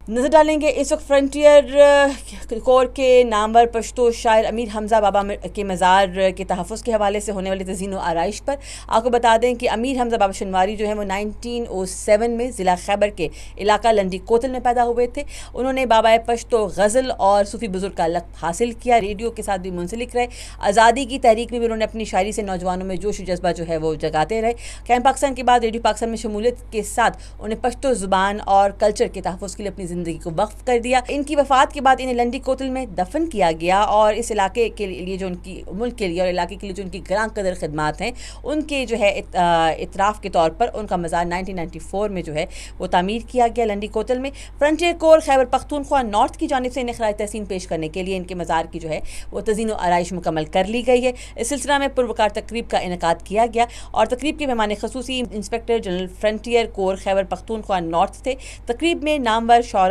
نظر ڈالیں گے اس وقت فرنٹیئر کور کے نامور پشتو شاعر امیر حمزہ بابا کے مزار کے تحفظ کے حوالے سے ہونے والی تزئین و آرائش پر آپ کو بتا دیں کہ امیر حمزہ بابا شنواری جو ہے وہ 1907 میں ضلع خیبر کے علاقہ لنڈی کوتل میں پیدا ہوئے تھے. انہوں نے بابا پشتو غزل اور صوفی بزرگ کا لقب حاصل کیا. ریڈیو کے ساتھ بھی منسلک رہے. آزادی کی تحریک میں بھی انہوں نے اپنی شاعری سے نوجوانوں میں جوش و جذبہ جو ہے وہ جگاتے رہے. قیام پاکستان کے بعد ریڈیو پاکستان میں شمولیت کے ساتھ انہیں پشتو زبان اور کلچر کے تحفظ کے لیے اپنی زندگی کو وقف کر دیا. ان کی وفات کے بعد انہیں لنڈی کوتل میں دفن کیا گیا اور اس علاقے کے لیے جو ان کی ملک کے لیے اور علاقے کے لیے جو ان کی گراں قدر خدمات ہیں ان کے جو ہے اعتراف کے طور پر ان کا مزار 1994 میں جو ہے وہ تعمیر کیا گیا لنڈی کوتل میں. فرنٹیئر کور خیبر پختونخوا نارتھ کی جانب سے انہیں خراج تحسین پیش کرنے کے لیے ان کے مزار کی جو ہے وہ تزئین و آرائش مکمل کر لی گئی ہے. اس سلسلہ میں پروقار تقریب کا انعقاد کیا گیا اور تقریب کے مہمان خصوصی انسپکٹر جنرل فرنٹیئر کور خیبر پختونخوا نارتھ تھے. تقریب میں نامور شعراء